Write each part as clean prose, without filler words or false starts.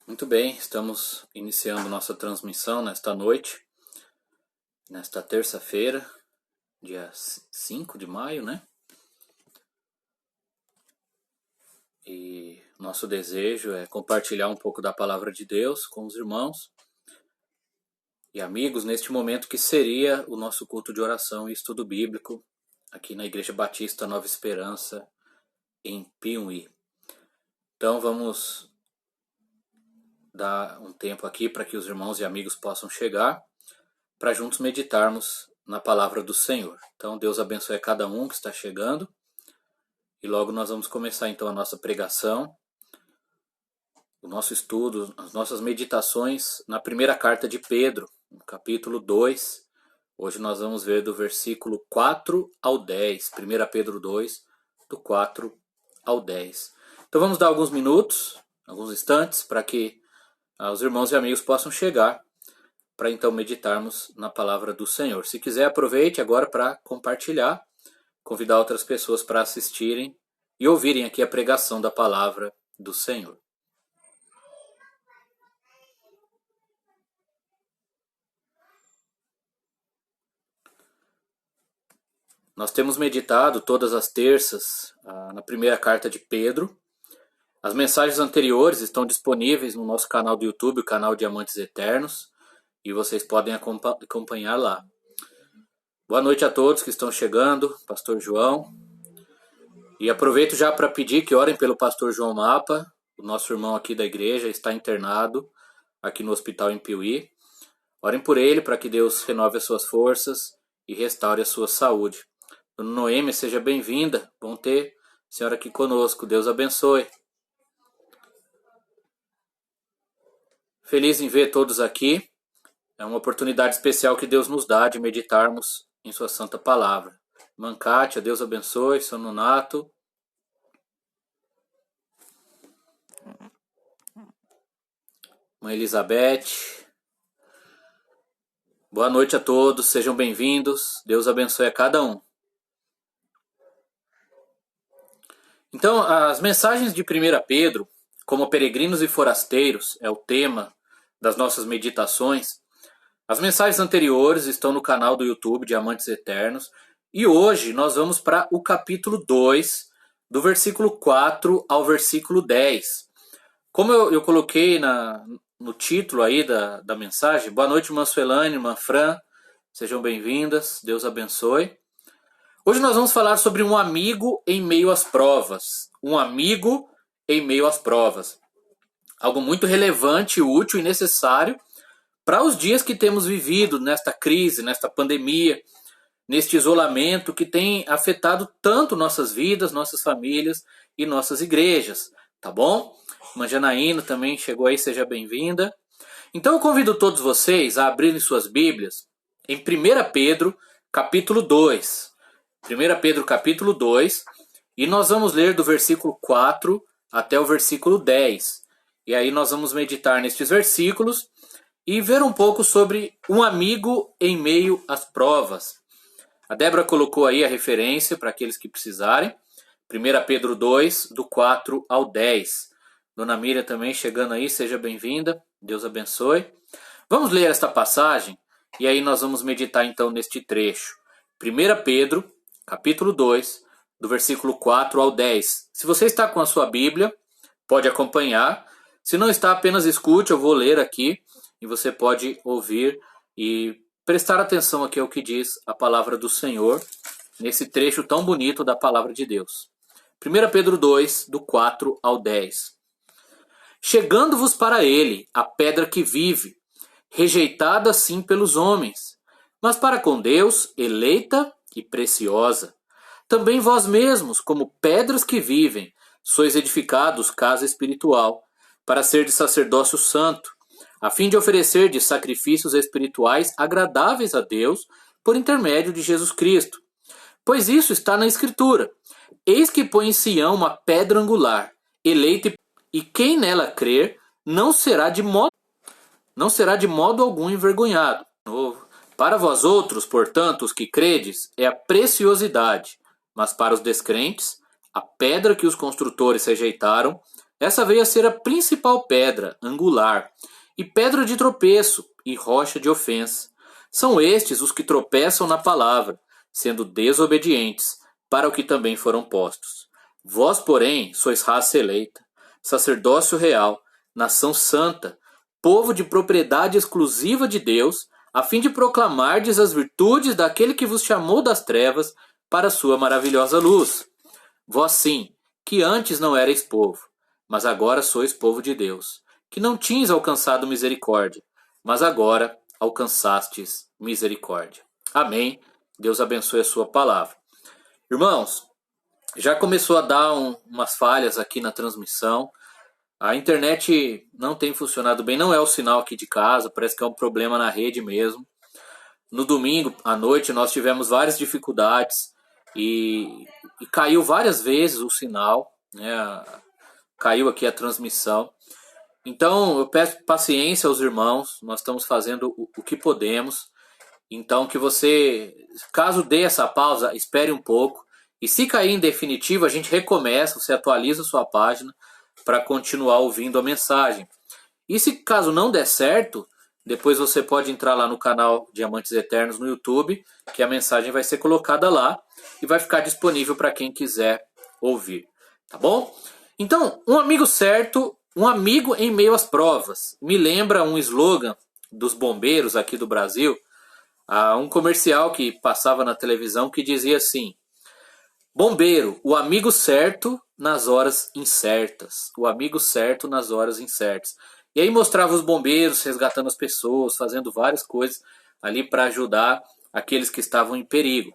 Muito bem, estamos iniciando nossa transmissão nesta noite, nesta terça-feira, dia 5 de maio, né? E nosso desejo é compartilhar um pouco da palavra de Deus com os irmãos e amigos neste momento que seria o nosso culto de oração e estudo bíblico aqui na Igreja Batista Nova Esperança, em Piumhi. Então vamos dar um tempo aqui para que os irmãos e amigos possam chegar, para juntos meditarmos na palavra do Senhor. Então Deus abençoe a cada um que está chegando. E logo nós vamos começar então a nossa pregação, o nosso estudo, as nossas meditações na primeira carta de Pedro, no capítulo 2. Hoje nós vamos ver do versículo 4 ao 10. 1 Pedro 2, do 4 ao 10. Então vamos dar alguns minutos, alguns instantes, para que os irmãos e amigos possam chegar, para então meditarmos na palavra do Senhor. Se quiser, aproveite agora para compartilhar, convidar outras pessoas para assistirem e ouvirem aqui a pregação da palavra do Senhor. Nós temos meditado todas as terças na primeira carta de Pedro. As mensagens anteriores estão disponíveis no nosso canal do YouTube, o canal Diamantes Eternos, e vocês podem acompanhar lá. Boa noite a todos que estão chegando, Pastor João. E aproveito já para pedir que orem pelo Pastor João Mapa, o nosso irmão aqui da igreja, está internado aqui no hospital em Piumhi. Orem por ele para que Deus renove as suas forças e restaure a sua saúde. Dona Noêmia, seja bem-vinda. Bom ter a senhora aqui conosco. Deus abençoe. Feliz em ver todos aqui. É uma oportunidade especial que Deus nos dá de meditarmos em sua santa palavra. Mankátia, Deus abençoe. Sononato. Mãe Elizabeth. Boa noite a todos, sejam bem-vindos. Deus abençoe a cada um. Então, as mensagens de 1 Pedro, como peregrinos e forasteiros, é o tema das nossas meditações. As mensagens anteriores estão no canal do YouTube Diamantes Eternos. E hoje nós vamos para o capítulo 2, do versículo 4 ao versículo 10. Como eu coloquei no título aí da mensagem, boa noite, irmã Suelane, irmã Fran, sejam bem-vindas, Deus abençoe. Hoje nós vamos falar sobre um amigo em meio às provas. Um amigo em meio às provas. Algo muito relevante, útil e necessário para os dias que temos vivido nesta crise, nesta pandemia, neste isolamento que tem afetado tanto nossas vidas, nossas famílias e nossas igrejas. Tá bom? Irmã Janaína também chegou aí, seja bem-vinda. Então eu convido todos vocês a abrirem suas Bíblias em 1 Pedro, capítulo 2. 1 Pedro, capítulo 2, e nós vamos ler do versículo 4 até o versículo 10. E aí nós vamos meditar nestes versículos e ver um pouco sobre um amigo em meio às provas. A Débora colocou aí a referência para aqueles que precisarem. 1 Pedro 2, do 4 ao 10. Dona Miriam também chegando aí, seja bem-vinda. Deus abençoe. Vamos ler esta passagem e aí nós vamos meditar então neste trecho. 1 Pedro, capítulo 2, do versículo 4 ao 10. Se você está com a sua Bíblia, pode acompanhar. Se não está, apenas escute, eu vou ler aqui e você pode ouvir e prestar atenção aqui ao que diz a palavra do Senhor nesse trecho tão bonito da palavra de Deus. 1 Pedro 2, do 4 ao 10. Chegando-vos para ele, a pedra que vive, rejeitada sim pelos homens, mas para com Deus, eleita e preciosa. Também vós mesmos, como pedras que vivem, sois edificados casa espiritual, para ser de sacerdócio santo, a fim de oferecer de sacrifícios espirituais agradáveis a Deus, por intermédio de Jesus Cristo. Pois isso está na Escritura. Eis que põe em Sião uma pedra angular, eleita, e quem nela crer não será de modo algum envergonhado. Para vós outros, portanto, os que credes, é a preciosidade, mas para os descrentes, a pedra que os construtores rejeitaram, Essa veio a ser a principal pedra angular, e pedra de tropeço, e rocha de ofensa. São estes os que tropeçam na palavra, sendo desobedientes, para o que também foram postos. Vós, porém, sois raça eleita, sacerdócio real, nação santa, povo de propriedade exclusiva de Deus, a fim de proclamardes as virtudes daquele que vos chamou das trevas para a sua maravilhosa luz. Vós sim, que antes não erais povo, mas agora sois povo de Deus, que não tinhas alcançado misericórdia, mas agora alcançastes misericórdia. Amém. Deus abençoe a sua palavra. Irmãos, já começou a dar umas falhas aqui na transmissão. A internet não tem funcionado bem, não é o sinal aqui de casa, parece que é um problema na rede mesmo. No domingo à noite nós tivemos várias dificuldades e caiu várias vezes o sinal, né? Caiu aqui a transmissão. Então eu peço paciência aos irmãos, nós estamos fazendo o que podemos. Então que você, caso dê essa pausa, espere um pouco. E se cair em definitivo, a gente recomeça, você atualiza a sua página para continuar ouvindo a mensagem. E se caso não der certo, depois você pode entrar lá no canal Diamantes Eternos no YouTube, que a mensagem vai ser colocada lá e vai ficar disponível para quem quiser ouvir. Tá bom? Então, um amigo certo, um amigo em meio às provas. Me lembra um slogan dos bombeiros aqui do Brasil, um comercial que passava na televisão que dizia assim: bombeiro, o amigo certo nas horas incertas. O amigo certo nas horas incertas. E aí mostrava os bombeiros resgatando as pessoas, fazendo várias coisas ali para ajudar aqueles que estavam em perigo.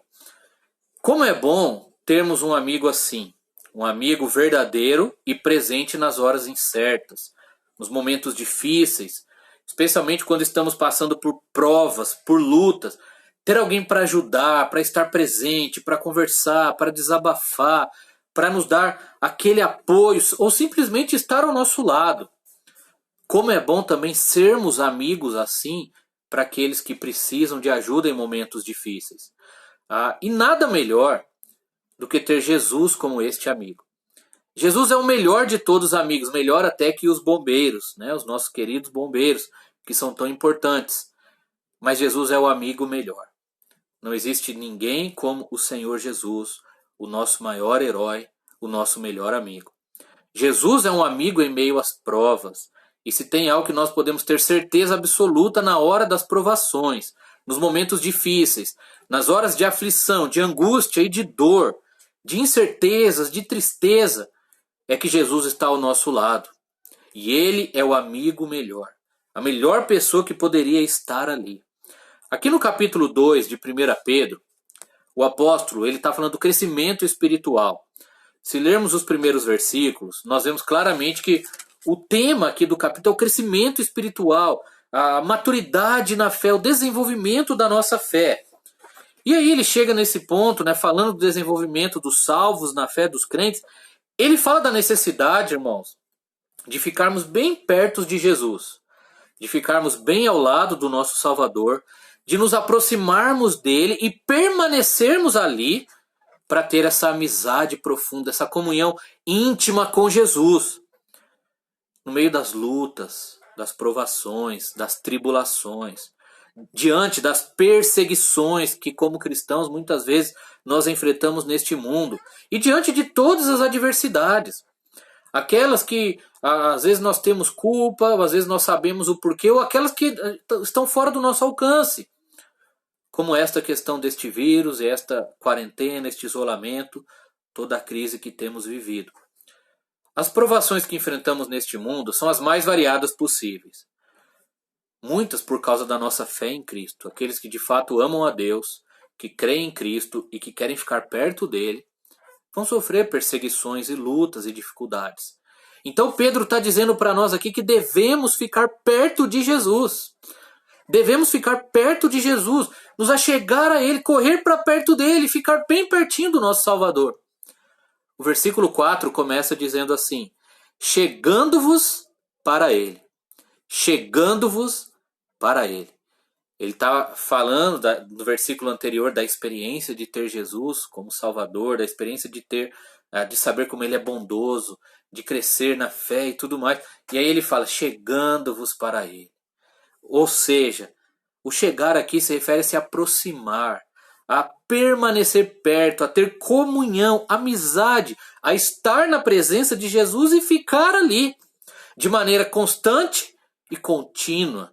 Como é bom termos um amigo assim, um amigo verdadeiro e presente nas horas incertas, nos momentos difíceis, especialmente quando estamos passando por provas, por lutas. Ter alguém para ajudar, para estar presente, para conversar, para desabafar, para nos dar aquele apoio ou simplesmente estar ao nosso lado. Como é bom também sermos amigos assim para aqueles que precisam de ajuda em momentos difíceis. E nada melhor do que ter Jesus como este amigo. Jesus é o melhor de todos os amigos, melhor até que os bombeiros, né? Os nossos queridos bombeiros, que são tão importantes. Mas Jesus é o amigo melhor. Não existe ninguém como o Senhor Jesus, o nosso maior herói, o nosso melhor amigo. Jesus é um amigo em meio às provas. E se tem algo que nós podemos ter certeza absoluta na hora das provações, nos momentos difíceis, nas horas de aflição, de angústia e de dor, de incertezas, de tristeza, é que Jesus está ao nosso lado. E Ele é o amigo melhor, a melhor pessoa que poderia estar ali. Aqui no capítulo 2 de 1 Pedro, o apóstolo está falando do crescimento espiritual. Se lermos os primeiros versículos, nós vemos claramente que o tema aqui do capítulo é o crescimento espiritual, a maturidade na fé, o desenvolvimento da nossa fé. E aí ele chega nesse ponto, né, falando do desenvolvimento dos salvos na fé dos crentes. Ele fala da necessidade, irmãos, de ficarmos bem perto de Jesus, de ficarmos bem ao lado do nosso Salvador, de nos aproximarmos dele e permanecermos ali para ter essa amizade profunda, essa comunhão íntima com Jesus. No meio das lutas, das provações, das tribulações, diante das perseguições que como cristãos muitas vezes nós enfrentamos neste mundo e diante de todas as adversidades. Aquelas que às vezes nós temos culpa, às vezes nós sabemos o porquê, ou aquelas que estão fora do nosso alcance. Como esta questão deste vírus, esta quarentena, este isolamento, toda a crise que temos vivido. As provações que enfrentamos neste mundo são as mais variadas possíveis. Muitas por causa da nossa fé em Cristo. Aqueles que de fato amam a Deus, que creem em Cristo e que querem ficar perto dele, vão sofrer perseguições e lutas e dificuldades. Então Pedro está dizendo para nós aqui que devemos ficar perto de Jesus. Devemos ficar perto de Jesus, nos achegar a ele, correr para perto dele, ficar bem pertinho do nosso Salvador. O versículo 4 começa dizendo assim: chegando-vos para ele. Chegando-vos para ele. Ele está falando no versículo anterior da experiência de ter Jesus como Salvador, da experiência de ter de saber como ele é bondoso, de crescer na fé e tudo mais. E aí ele fala, chegando-vos para ele. Ou seja, o chegar aqui se refere a se aproximar, a permanecer perto, a ter comunhão, amizade, a estar na presença de Jesus e ficar ali, de maneira constante e contínua.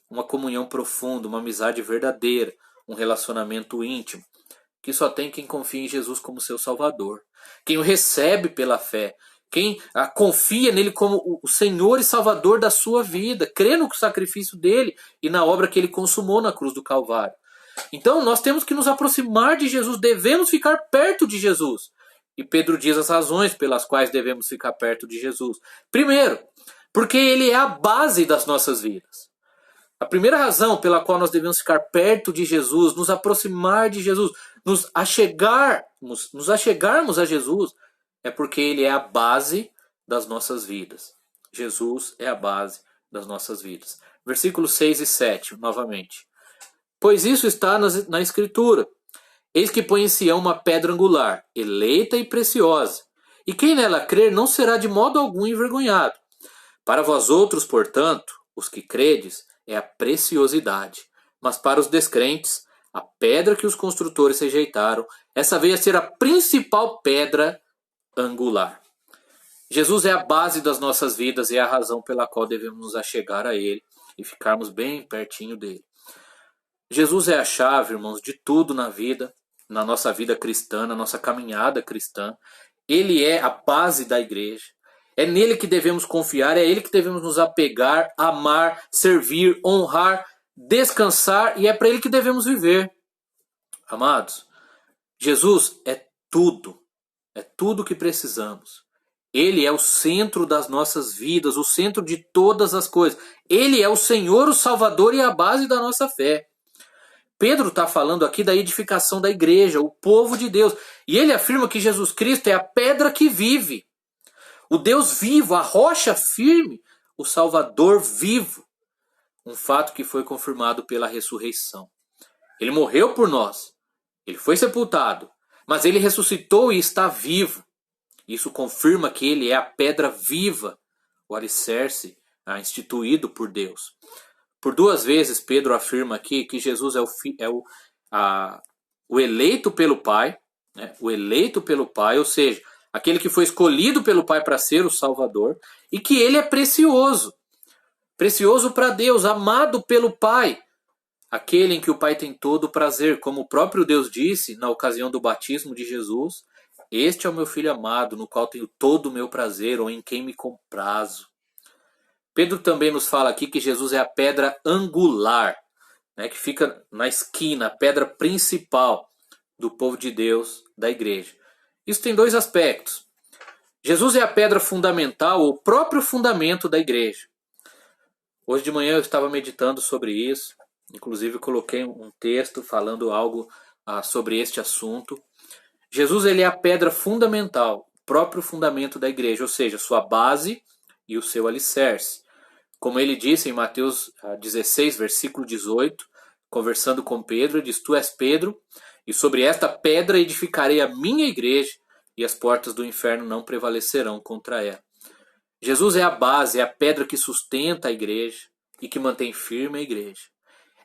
Uma comunhão profunda, uma amizade verdadeira, um relacionamento íntimo, que só tem quem confia em Jesus como seu Salvador, quem o recebe pela fé, quem confia nele como o Senhor e Salvador da sua vida, crê no sacrifício dele e na obra que ele consumou na cruz do Calvário. Então nós temos que nos aproximar de Jesus, devemos ficar perto de Jesus. E Pedro diz as razões pelas quais devemos ficar perto de Jesus. Primeiro, porque ele é a base das nossas vidas. A primeira razão pela qual nós devemos ficar perto de Jesus, nos aproximar de Jesus, nos achegarmos a Jesus, é porque ele é a base das nossas vidas. Jesus é a base das nossas vidas. Versículos 6 e 7, novamente. Pois isso está na Escritura. Eis que põe em Sião uma pedra angular, eleita e preciosa. E quem nela crer não será de modo algum envergonhado. Para vós outros, portanto, os que credes, é a preciosidade. Mas para os descrentes, a pedra que os construtores rejeitaram, essa veio a ser a principal pedra angular. Jesus é a base das nossas vidas e é a razão pela qual devemos nos achegar a ele e ficarmos bem pertinho dele. Jesus é a chave, irmãos, de tudo na vida, na nossa vida cristã, na nossa caminhada cristã. Ele é a base da igreja. É nele que devemos confiar, é ele que devemos nos apegar, amar, servir, honrar, descansar, e é para ele que devemos viver. Amados, Jesus é tudo que precisamos. Ele é o centro das nossas vidas, o centro de todas as coisas. Ele é o Senhor, o Salvador e a base da nossa fé. Pedro está falando aqui da edificação da igreja, o povo de Deus. E ele afirma que Jesus Cristo é a pedra que vive. O Deus vivo, a rocha firme, o Salvador vivo. Um fato que foi confirmado pela ressurreição. Ele morreu por nós. Ele foi sepultado. Mas ele ressuscitou e está vivo. Isso confirma que ele é a pedra viva, o alicerce instituído por Deus. Por duas vezes Pedro afirma aqui que Jesus é o eleito pelo Pai, né? O eleito pelo Pai, ou seja, aquele que foi escolhido pelo Pai para ser o Salvador, e que ele é precioso. Precioso para Deus, amado pelo Pai. Aquele em que o Pai tem todo o prazer, como o próprio Deus disse na ocasião do batismo de Jesus, este é o meu Filho amado, no qual tenho todo o meu prazer, ou em quem me comprazo. Pedro também nos fala aqui que Jesus é a pedra angular, né, que fica na esquina, a pedra principal do povo de Deus, da igreja. Isso tem dois aspectos. Jesus é a pedra fundamental, o próprio fundamento da igreja. Hoje de manhã eu estava meditando sobre isso, inclusive coloquei um texto falando algo sobre este assunto. Jesus ele é a pedra fundamental, o próprio fundamento da igreja, ou seja, sua base e o seu alicerce. Como ele disse em Mateus 16, versículo 18, conversando com Pedro, ele diz, tu és Pedro, e sobre esta pedra edificarei a minha igreja, e as portas do inferno não prevalecerão contra ela. Jesus é a base, é a pedra que sustenta a igreja e que mantém firme a igreja.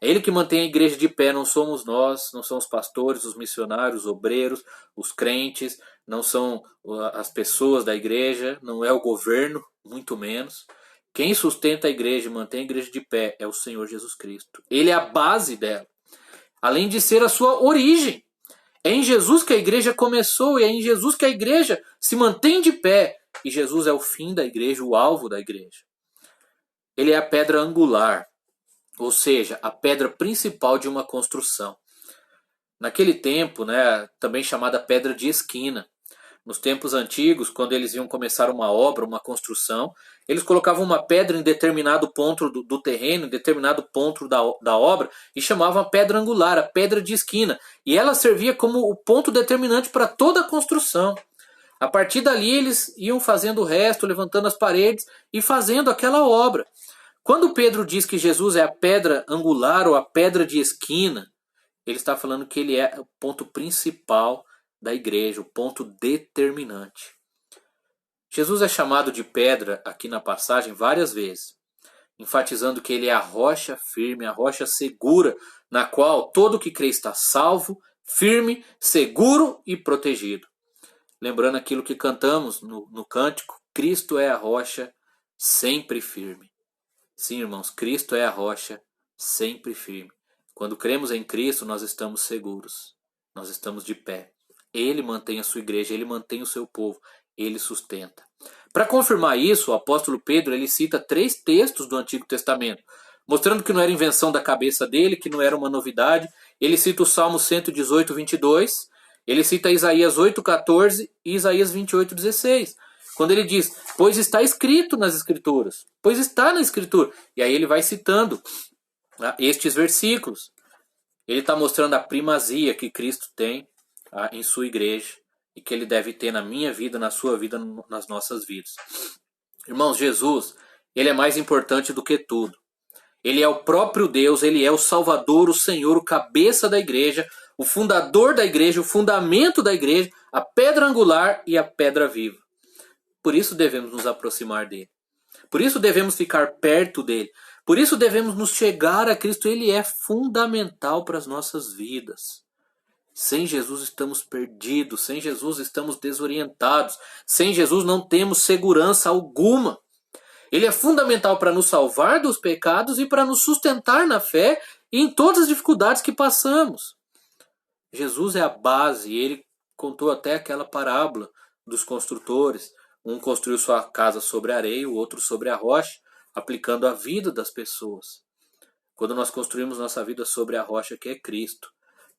É ele que mantém a igreja de pé, não somos nós, não são os pastores, os missionários, os obreiros, os crentes, não são as pessoas da igreja, não é o governo, muito menos. Quem sustenta a igreja e mantém a igreja de pé é o Senhor Jesus Cristo. Ele é a base dela, além de ser a sua origem. É em Jesus que a igreja começou e é em Jesus que a igreja se mantém de pé. E Jesus é o fim da igreja, o alvo da igreja. Ele é a pedra angular, ou seja, a pedra principal de uma construção. Naquele tempo, né, também chamada pedra de esquina. Nos tempos antigos, quando eles iam começar uma obra, uma construção, eles colocavam uma pedra em determinado ponto do terreno, em determinado ponto da obra, e chamavam a pedra angular, a pedra de esquina. E ela servia como o ponto determinante para toda a construção. A partir dali, eles iam fazendo o resto, levantando as paredes e fazendo aquela obra. Quando Pedro diz que Jesus é a pedra angular ou a pedra de esquina, ele está falando que ele é o ponto principal da igreja, o ponto determinante. Jesus é chamado de pedra aqui na passagem várias vezes, enfatizando que ele é a rocha firme, a rocha segura, na qual todo que crê está salvo, firme, seguro e protegido. Lembrando aquilo que cantamos no cântico, Cristo é a rocha sempre firme. Sim, irmãos, Cristo é a rocha sempre firme. Quando cremos em Cristo, nós estamos seguros, nós estamos de pé. Ele mantém a sua igreja, ele mantém o seu povo, ele sustenta. Para confirmar isso, o apóstolo Pedro ele cita 3 textos do Antigo Testamento, mostrando que não era invenção da cabeça dele, que não era uma novidade. Ele cita o Salmo 118, 22, ele cita Isaías 8, 14 e Isaías 28, 16. Quando ele diz, pois está escrito nas Escrituras, pois está na Escritura. E aí ele vai citando estes versículos. Ele está mostrando a primazia que Cristo tem em sua igreja e que ele deve ter na minha vida, na sua vida, nas nossas vidas. Irmãos, Jesus, ele é mais importante do que tudo. Ele é o próprio Deus, ele é o Salvador, o Senhor, o cabeça da igreja, o fundador da igreja, o fundamento da igreja, a pedra angular e a pedra viva. Por isso devemos nos aproximar dele. Por isso devemos ficar perto dele. Por isso devemos nos chegar a Cristo. Ele é fundamental para as nossas vidas. Sem Jesus estamos perdidos. Sem Jesus estamos desorientados. Sem Jesus não temos segurança alguma. Ele é fundamental para nos salvar dos pecados e para nos sustentar na fé e em todas as dificuldades que passamos. Jesus é a base. Ele contou até aquela parábola dos construtores. Um construiu sua casa sobre a areia, o outro sobre a rocha, aplicando a vida das pessoas. Quando nós construímos nossa vida sobre a rocha que é Cristo,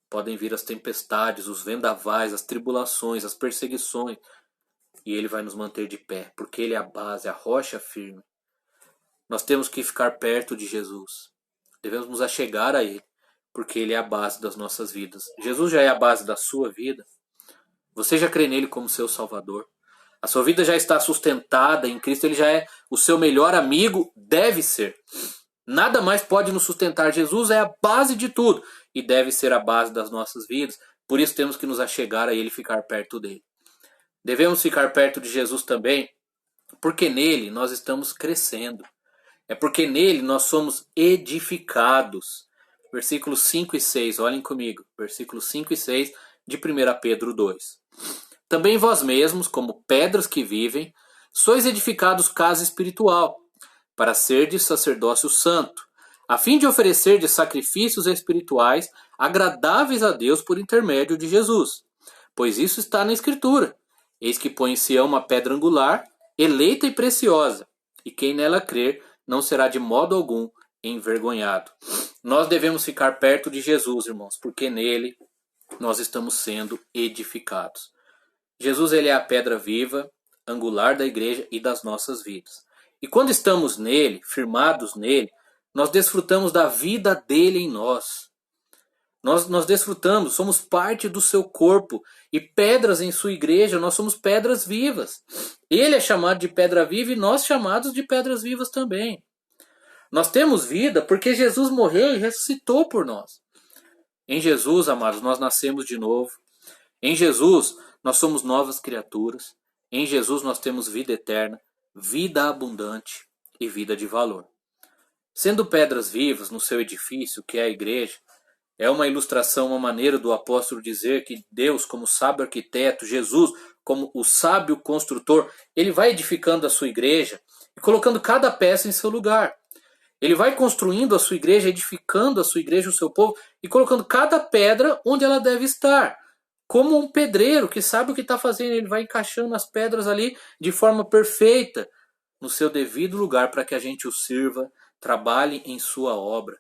podem vir as tempestades, os vendavais, as tribulações, as perseguições, e ele vai nos manter de pé, porque ele é a base, a rocha firme. Nós temos que ficar perto de Jesus. Devemos nos achegar a ele, porque ele é a base das nossas vidas. Jesus já é a base da sua vida. Você já crê nele como seu Salvador. A sua vida já está sustentada em Cristo, ele já é o seu melhor amigo, deve ser. Nada mais pode nos sustentar. Jesus é a base de tudo e deve ser a base das nossas vidas. Por isso temos que nos achegar a ele e ficar perto dele. Devemos ficar perto de Jesus também, porque nele nós estamos crescendo. É porque nele nós somos edificados. Versículos 5 e 6, olhem comigo. Versículos 5 e 6 de 1 Pedro 2. Também vós mesmos, como pedras que vivem, sois edificados casa espiritual, para serdes sacerdócio santo, a fim de oferecerdes sacrifícios espirituais agradáveis a Deus por intermédio de Jesus. Pois isso está na Escritura. Eis que põe em Sião uma pedra angular, eleita e preciosa, e quem nela crer não será de modo algum envergonhado. Nós devemos ficar perto de Jesus, irmãos, porque nele nós estamos sendo edificados. Jesus ele é a pedra viva, angular da igreja e das nossas vidas. E quando estamos nele, firmados nele, nós desfrutamos da vida dele em nós. Nós desfrutamos, somos parte do seu corpo e pedras em sua igreja, nós somos pedras vivas. Ele é chamado de pedra viva e nós chamados de pedras vivas também. Nós temos vida porque Jesus morreu e ressuscitou por nós. Em Jesus, amados, nós nascemos de novo. Em Jesus, nós somos novas criaturas. Em Jesus, nós temos vida eterna, vida abundante e vida de valor. Sendo pedras vivas no seu edifício, que é a igreja, é uma ilustração, uma maneira do apóstolo dizer que Deus, como sábio arquiteto, Jesus, como o sábio construtor, ele vai edificando a sua igreja e colocando cada peça em seu lugar. Ele vai construindo a sua igreja, edificando a sua igreja, o seu povo, e colocando cada pedra onde ela deve estar. Como um pedreiro que sabe o que está fazendo, ele vai encaixando as pedras ali de forma perfeita, no seu devido lugar, para que a gente o sirva, trabalhe em sua obra.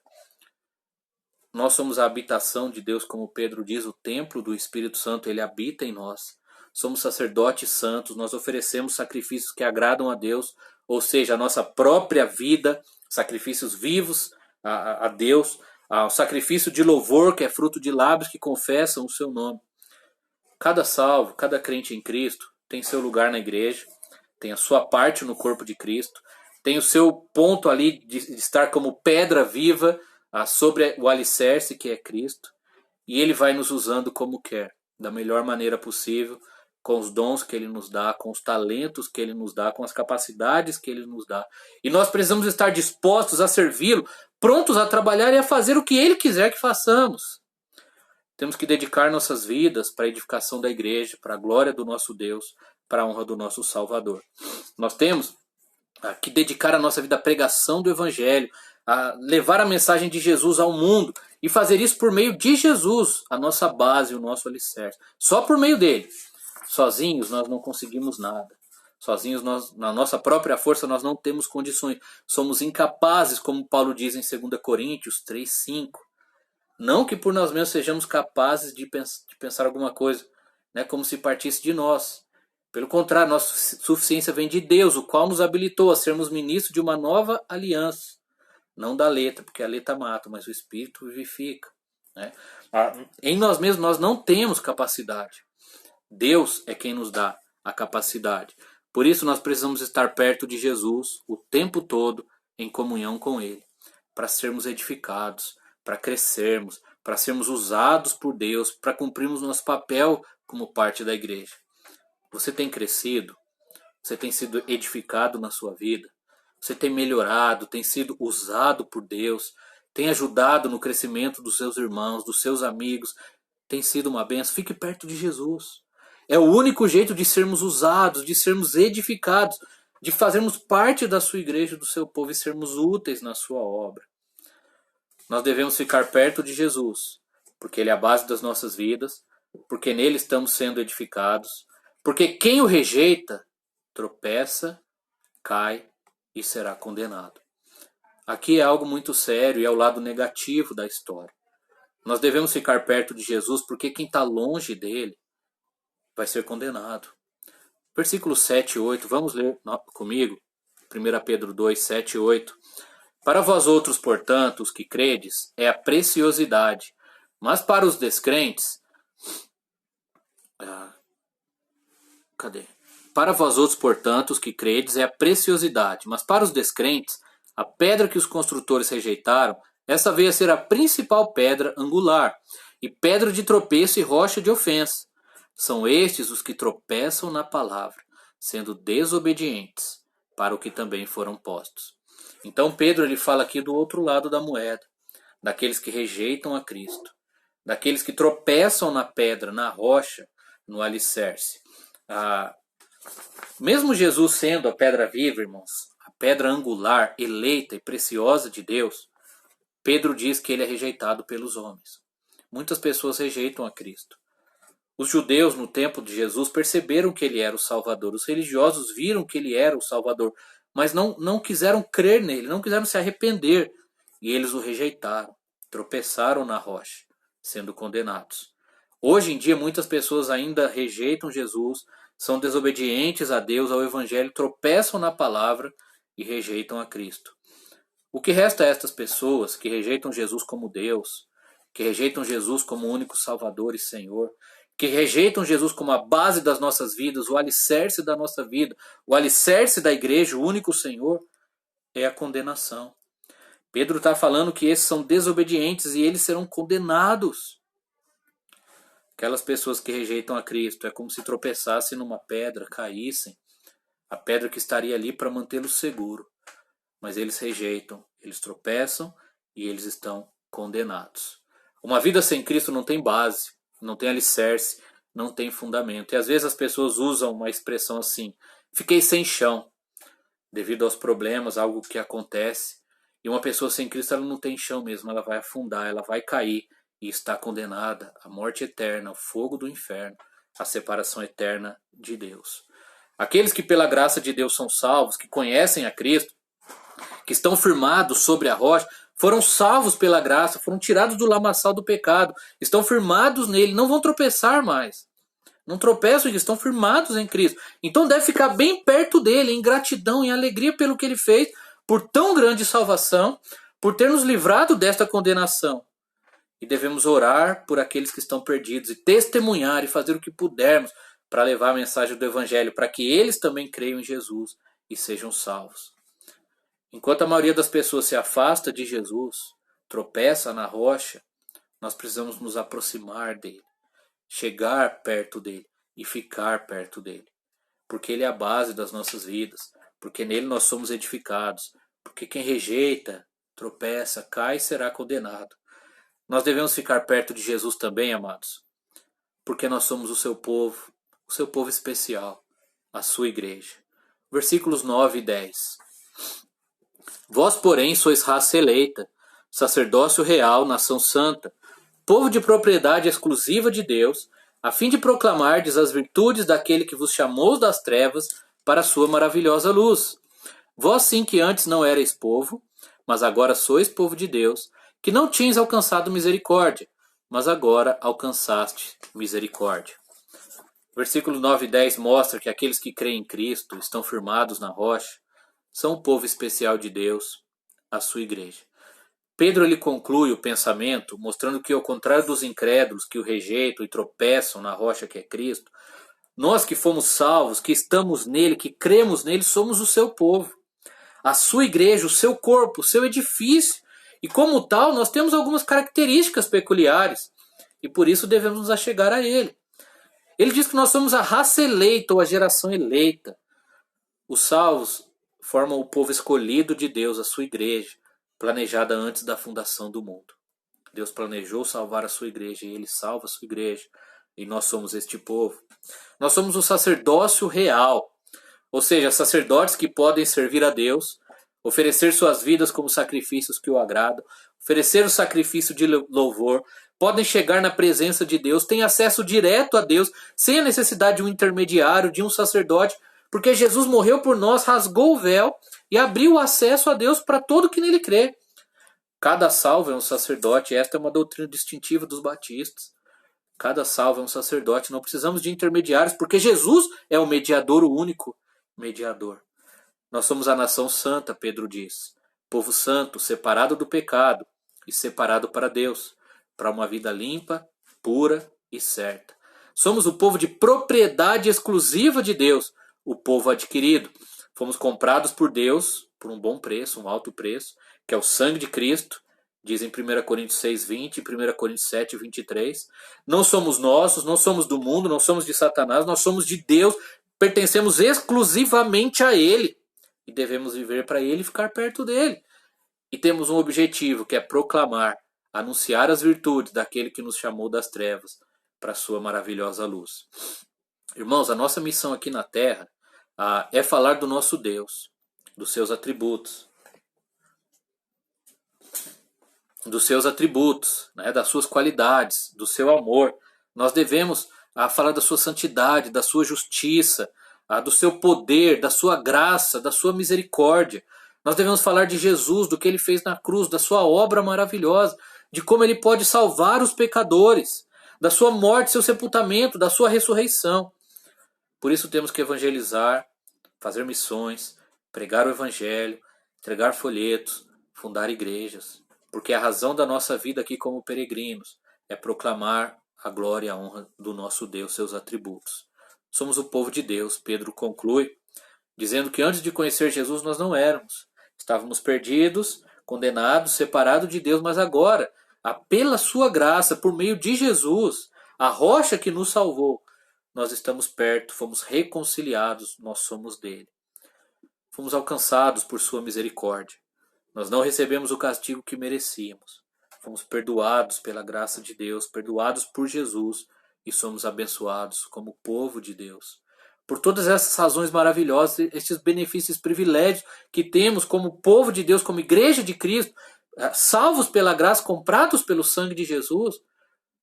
Nós somos a habitação de Deus, como Pedro diz, o templo do Espírito Santo, ele habita em nós. Somos sacerdotes santos, nós oferecemos sacrifícios que agradam a Deus, ou seja, a nossa própria vida, sacrifícios vivos a Deus, o sacrifício de louvor, que é fruto de lábios que confessam o seu nome. Cada salvo, cada crente em Cristo tem seu lugar na igreja, tem a sua parte no corpo de Cristo, tem o seu ponto ali de estar como pedra viva sobre o alicerce que é Cristo, e ele vai nos usando como quer. da melhor maneira possível, com os dons que Ele nos dá, com os talentos que Ele nos dá, com as capacidades que Ele nos dá. E nós precisamos estar dispostos a servi-lo, prontos a trabalhar e a fazer o que Ele quiser que façamos. Temos que dedicar nossas vidas para a edificação da igreja, para a glória do nosso Deus, para a honra do nosso Salvador. Nós temos que dedicar a nossa vida à pregação do Evangelho, a levar a mensagem de Jesus ao mundo e fazer isso por meio de Jesus, a nossa base, o nosso alicerce. Só por meio dele. Sozinhos nós não conseguimos nada. Sozinhos, na nossa própria força, nós não temos condições. Somos incapazes, como Paulo diz em 2 Coríntios 3:5. Não que por nós mesmos sejamos capazes de pensar alguma coisa, né, como se partisse de nós. Pelo contrário, nossa suficiência vem de Deus, o qual nos habilitou a sermos ministros de uma nova aliança. Não da letra, porque a letra mata, mas o Espírito vivifica. Né? Em nós mesmos nós não temos capacidade. Deus é quem nos dá a capacidade. Por isso nós precisamos estar perto de Jesus o tempo todo em comunhão com Ele, para sermos edificados, para crescermos, para sermos usados por Deus, para cumprirmos nosso papel como parte da igreja. Você tem crescido? Você tem sido edificado na sua vida? Você tem melhorado, tem sido usado por Deus, tem ajudado no crescimento dos seus irmãos, dos seus amigos, tem sido uma bênção? Fique perto de Jesus. É o único jeito de sermos usados, de sermos edificados, de fazermos parte da sua igreja, do seu povo e sermos úteis na sua obra. Nós devemos ficar perto de Jesus, porque Ele é a base das nossas vidas, porque nele estamos sendo edificados, porque quem o rejeita tropeça, cai e será condenado. Aqui é algo muito sério e é o lado negativo da história. Nós devemos ficar perto de Jesus porque quem está longe dele vai ser condenado. Versículos 7 e 8, vamos ler comigo? 1 Pedro 2, 7 e 8. Para vós outros, portanto, os que credes, é a preciosidade, mas para os descrentes... Para vós outros, portanto, os que credes, é a preciosidade, mas para os descrentes, a pedra que os construtores rejeitaram, essa veio a ser a principal pedra angular, e pedra de tropeço e rocha de ofensa. São estes os que tropeçam na palavra, sendo desobedientes, para o que também foram postos. Então Pedro ele fala aqui do outro lado da moeda, daqueles que rejeitam a Cristo, daqueles que tropeçam na pedra, na rocha, no alicerce. Mesmo Jesus sendo a pedra viva, irmãos, a pedra angular, eleita e preciosa de Deus, Pedro diz que ele é rejeitado pelos homens. Muitas pessoas rejeitam a Cristo. Os judeus no tempo de Jesus perceberam que ele era o Salvador. Os religiosos viram que ele era o Salvador, mas não quiseram crer nele, não quiseram se arrepender. E eles o rejeitaram, tropeçaram na rocha, sendo condenados. Hoje em dia muitas pessoas ainda rejeitam Jesus, são desobedientes a Deus, ao Evangelho, tropeçam na palavra e rejeitam a Cristo. O que resta a estas pessoas que rejeitam Jesus como Deus, que rejeitam Jesus como único Salvador e Senhor, que rejeitam Jesus como a base das nossas vidas, o alicerce da nossa vida, o alicerce da igreja, o único Senhor, é a condenação. Pedro está falando que esses são desobedientes e eles serão condenados. Aquelas pessoas que rejeitam a Cristo é como se tropeçassem numa pedra, caíssem, a pedra que estaria ali para mantê-los seguros. Mas eles rejeitam, eles tropeçam e eles estão condenados. Uma vida sem Cristo não tem base, não tem alicerce, não tem fundamento. E às vezes as pessoas usam uma expressão assim: fiquei sem chão, devido aos problemas, algo que acontece. E uma pessoa sem Cristo ela não tem chão mesmo, ela vai afundar, ela vai cair e está condenada à morte eterna, ao fogo do inferno, à separação eterna de Deus. Aqueles que pela graça de Deus são salvos, que conhecem a Cristo, que estão firmados sobre a rocha, foram salvos pela graça, foram tirados do lamaçal do pecado, estão firmados nele, não vão tropeçar mais. Não tropeçam, estão firmados em Cristo. Então deve ficar bem perto dele, em gratidão, em alegria pelo que ele fez, por tão grande salvação, por ter nos livrado desta condenação. E devemos orar por aqueles que estão perdidos e testemunhar e fazer o que pudermos para levar a mensagem do Evangelho, para que eles também creiam em Jesus e sejam salvos. Enquanto a maioria das pessoas se afasta de Jesus, tropeça na rocha, nós precisamos nos aproximar dele. chegar perto dele e ficar perto dele. Porque ele é a base das nossas vidas, porque nele nós somos edificados, porque quem rejeita, tropeça, cai e será condenado. Nós devemos ficar perto de Jesus também, amados, porque nós somos o seu povo especial, a sua igreja. Versículos 9 e 10. Vós, porém, sois raça eleita, sacerdócio real, nação santa, povo de propriedade exclusiva de Deus, a fim de proclamardes as virtudes daquele que vos chamou das trevas para a sua maravilhosa luz. Vós sim que antes não erais povo, mas agora sois povo de Deus, que não tinhas alcançado misericórdia, mas agora alcançaste misericórdia. Versículo 9 e 10 mostra que aqueles que creem em Cristo, estão firmados na rocha, são o povo especial de Deus, a sua igreja. Pedro ele conclui o pensamento mostrando que, ao contrário dos incrédulos que o rejeitam e tropeçam na rocha que é Cristo, nós que fomos salvos, que estamos nele, que cremos nele, somos o seu povo, a sua igreja, o seu corpo, o seu edifício. E como tal, nós temos algumas características peculiares e por isso devemos nos achegar a ele. Ele diz que nós somos a raça eleita ou a geração eleita. Os salvos formam o povo escolhido de Deus, a sua igreja, planejada antes da fundação do mundo. Deus planejou salvar a sua igreja e ele salva a sua igreja. E nós somos este povo. Nós somos o sacerdócio real, ou seja, sacerdotes que podem servir a Deus, oferecer suas vidas como sacrifícios que o agradam, oferecer o sacrifício de louvor, podem chegar na presença de Deus, têm acesso direto a Deus, sem a necessidade de um intermediário, de um sacerdote, porque Jesus morreu por nós, rasgou o véu e abriu o acesso a Deus para todo que nele crê. Cada salvo é um sacerdote, esta é uma doutrina distintiva dos batistas. Cada salvo é um sacerdote, não precisamos de intermediários, porque Jesus é o mediador, o único mediador. Nós somos a nação santa, Pedro diz. Povo santo, separado do pecado e separado para Deus, para uma vida limpa, pura e certa. Somos o povo de propriedade exclusiva de Deus, o povo adquirido. Fomos comprados por Deus por um bom preço, um alto preço, que é o sangue de Cristo, diz em 1 Coríntios 6:20 e 1 Coríntios 7:23. Não somos nossos, não somos do mundo, não somos de Satanás, nós somos de Deus, pertencemos exclusivamente a Ele. E devemos viver para Ele e ficar perto dEle. E temos um objetivo, que é proclamar, anunciar as virtudes daquele que nos chamou das trevas para a sua maravilhosa luz. Irmãos, a nossa missão aqui na Terra é falar do nosso Deus, dos seus atributos, né, das suas qualidades, do seu amor. Nós devemos falar da sua santidade, da sua justiça, do seu poder, da sua graça, da sua misericórdia. Nós devemos falar de Jesus, do que ele fez na cruz, da sua obra maravilhosa, de como ele pode salvar os pecadores, da sua morte, seu sepultamento, da sua ressurreição. Por isso temos que evangelizar, fazer missões, pregar o evangelho, entregar folhetos, fundar igrejas. Porque a razão da nossa vida aqui como peregrinos é proclamar a glória e a honra do nosso Deus, seus atributos. Somos o povo de Deus, Pedro conclui, dizendo que antes de conhecer Jesus nós não éramos. Estávamos perdidos, condenados, separados de Deus, mas agora, pela sua graça, por meio de Jesus, a rocha que nos salvou, nós estamos perto, fomos reconciliados, nós somos dele. Fomos alcançados por sua misericórdia. Nós não recebemos o castigo que merecíamos. Fomos perdoados pela graça de Deus, perdoados por Jesus e somos abençoados como povo de Deus. Por todas essas razões maravilhosas, estes benefícios e privilégios que temos como povo de Deus, como igreja de Cristo, salvos pela graça, comprados pelo sangue de Jesus,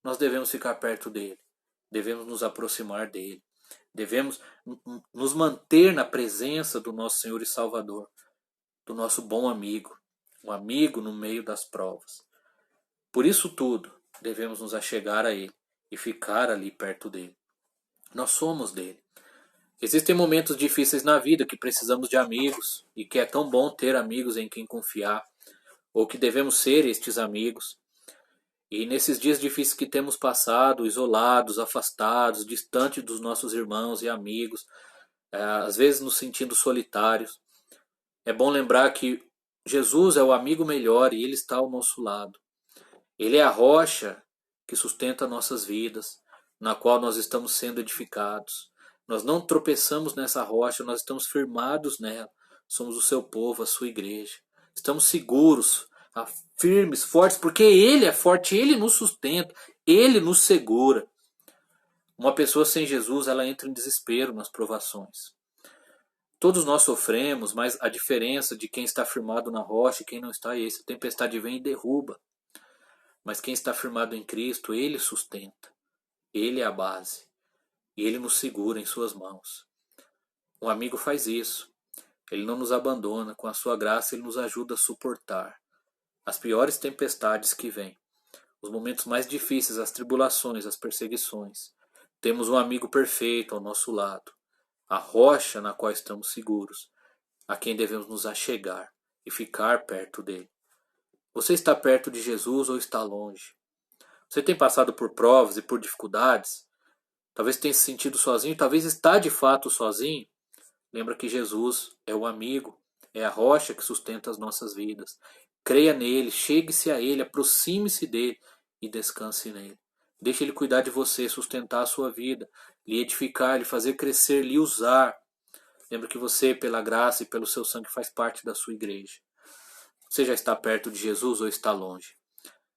nós devemos ficar perto dele. Devemos nos aproximar dele. Devemos nos manter na presença do nosso Senhor e Salvador, do nosso bom amigo, um amigo no meio das provas. Por isso tudo, devemos nos achegar a ele e ficar ali perto dele. Nós somos dele. Existem momentos difíceis na vida que precisamos de amigos e que é tão bom ter amigos em quem confiar, ou que devemos ser estes amigos. E nesses dias difíceis que temos passado, isolados, afastados, distantes dos nossos irmãos e amigos, às vezes nos sentindo solitários, é bom lembrar que Jesus é o amigo melhor e ele está ao nosso lado. Ele é a rocha que sustenta nossas vidas, na qual nós estamos sendo edificados. Nós não tropeçamos nessa rocha, nós estamos firmados nela. Somos o seu povo, a sua igreja. Estamos seguros, firmes, fortes, porque Ele é forte, Ele nos sustenta, Ele nos segura. Uma pessoa sem Jesus, ela entra em desespero nas provações. Todos nós sofremos, mas a diferença de quem está firmado na rocha e quem não está é esse. A tempestade vem e derruba. Mas quem está firmado em Cristo, Ele sustenta. Ele é a base. E Ele nos segura em suas mãos. Um amigo faz isso. Ele não nos abandona. Com a sua graça, Ele nos ajuda a suportar as piores tempestades que vêm. Os momentos mais difíceis, as tribulações, as perseguições. Temos um amigo perfeito ao nosso lado. A rocha na qual estamos seguros. A quem devemos nos achegar e ficar perto dele. Você está perto de Jesus ou está longe? Você tem passado por provas e por dificuldades? Talvez tenha se sentido sozinho, talvez está de fato sozinho. Lembra que Jesus é o amigo, é a rocha que sustenta as nossas vidas. Creia nele, chegue-se a ele, aproxime-se dele e descanse nele. Deixe ele cuidar de você, sustentar a sua vida, lhe edificar, lhe fazer crescer, lhe usar. Lembra que você, pela graça e pelo seu sangue, faz parte da sua igreja. Você já está perto de Jesus ou está longe?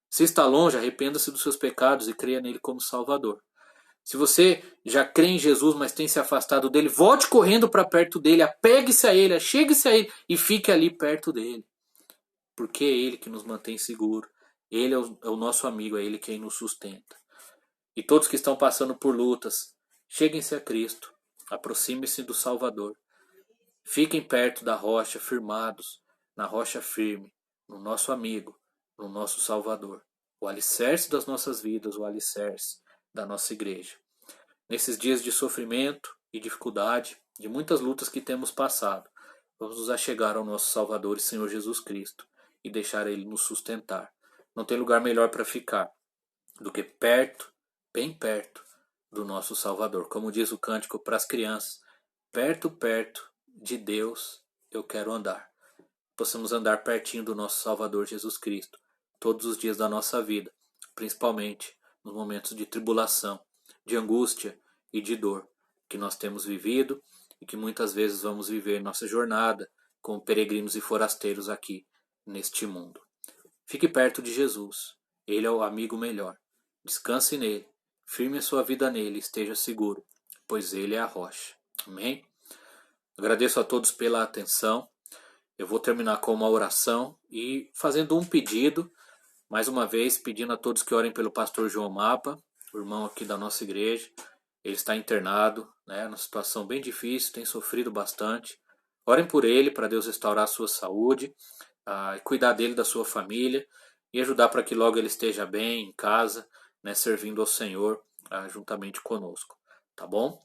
Se está longe, arrependa-se dos seus pecados e creia nele como Salvador. Se você já crê em Jesus, mas tem se afastado dele, volte correndo para perto dele, apegue-se a ele, achegue-se a ele e fique ali perto dele. Porque é ele que nos mantém seguro. Ele é o nosso amigo, é ele quem nos sustenta. E todos que estão passando por lutas, cheguem-se a Cristo, aproximem-se do Salvador. Fiquem perto da rocha, firmados, na rocha firme, no nosso amigo, no nosso Salvador. O alicerce das nossas vidas, o alicerce da nossa igreja. Nesses dias de sofrimento e dificuldade, de muitas lutas que temos passado, vamos nos achegar ao nosso Salvador e Senhor Jesus Cristo e deixar Ele nos sustentar. Não tem lugar melhor para ficar do que perto, bem perto do nosso Salvador. Como diz o cântico para as crianças, perto, perto de Deus eu quero andar. Possamos andar pertinho do nosso Salvador Jesus Cristo todos os dias da nossa vida, principalmente nos momentos de tribulação, de angústia e de dor que nós temos vivido e que muitas vezes vamos viver em nossa jornada como peregrinos e forasteiros aqui neste mundo. Fique perto de Jesus, Ele é o amigo melhor. Descanse nele, firme a sua vida nele, esteja seguro, pois Ele é a rocha. Amém? Agradeço a todos pela atenção. Eu vou terminar com uma oração e fazendo um pedido, mais uma vez pedindo a todos que orem pelo pastor João Mapa, o irmão aqui da nossa igreja. Ele está internado, numa situação bem difícil, tem sofrido bastante. Orem por ele, para Deus restaurar a sua saúde, cuidar dele, da sua família e ajudar para que logo ele esteja bem em casa, servindo ao Senhor juntamente conosco. Tá bom?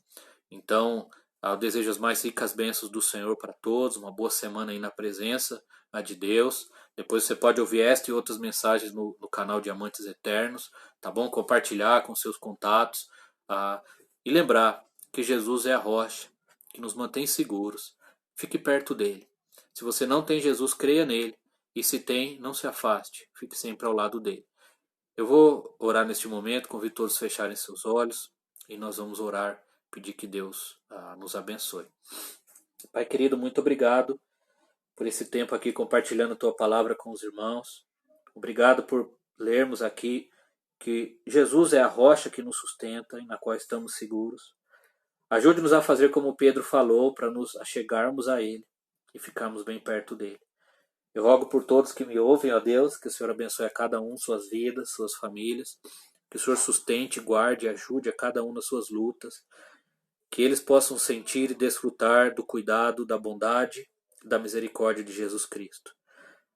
Então, eu desejo as mais ricas bênçãos do Senhor para todos, uma boa semana aí na presença de Deus. Depois você pode ouvir esta e outras mensagens no canal Diamantes Eternos, tá bom? Compartilhar com seus contatos e lembrar que Jesus é a rocha que nos mantém seguros. Fique perto dele. Se você não tem Jesus, creia nele. E se tem, não se afaste. Fique sempre ao lado dele. Eu vou orar neste momento, convido todos a fecharem seus olhos e nós vamos orar, pedir que Deus nos abençoe. Pai querido, muito obrigado por esse tempo aqui compartilhando a tua palavra com os irmãos. Obrigado por lermos aqui que Jesus é a rocha que nos sustenta e na qual estamos seguros. Ajude-nos a fazer como Pedro falou, para nos achegarmos a Ele e ficarmos bem perto dele. Eu rogo por todos que me ouvem, ó Deus, que o Senhor abençoe a cada um, suas vidas, suas famílias, que o Senhor sustente, guarde e ajude a cada um nas suas lutas, que eles possam sentir e desfrutar do cuidado, da bondade e da misericórdia de Jesus Cristo.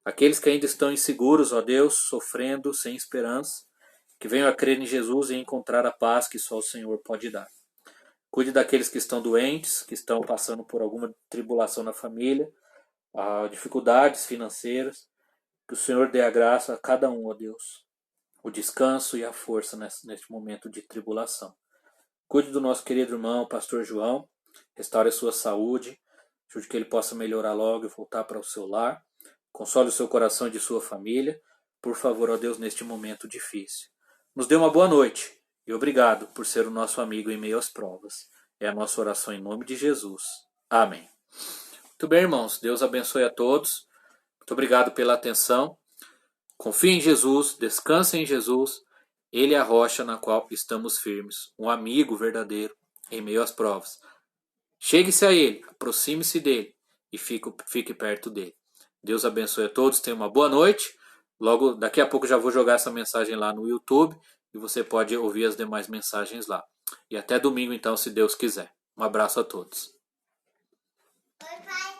Aqueles que ainda estão inseguros, ó Deus, sofrendo, sem esperança, que venham a crer em Jesus e encontrar a paz que só o Senhor pode dar. Cuide daqueles que estão doentes, que estão passando por alguma tribulação na família, dificuldades financeiras. Que o Senhor dê a graça a cada um, ó Deus, o descanso e a força neste momento de tribulação. Cuide do nosso querido irmão, pastor João, restaure a sua saúde, ajude que ele possa melhorar logo e voltar para o seu lar. Console o seu coração e de sua família. Por favor, ó Deus, neste momento difícil. Nos dê uma boa noite E obrigado por ser o nosso amigo em meio às provas. É a nossa oração em nome de Jesus. Amém. Muito bem, irmãos. Deus abençoe a todos. Muito obrigado pela atenção. Confie em Jesus, descanse em Jesus. Ele é a rocha na qual estamos firmes. Um amigo verdadeiro em meio às provas. Chegue-se a Ele, aproxime-se dele e fique perto dele. Deus abençoe a todos, tenha uma boa noite. Logo, daqui a pouco já vou jogar essa mensagem lá no YouTube e você pode ouvir as demais mensagens lá. E até domingo então, se Deus quiser. Um abraço a todos. Oi, pai.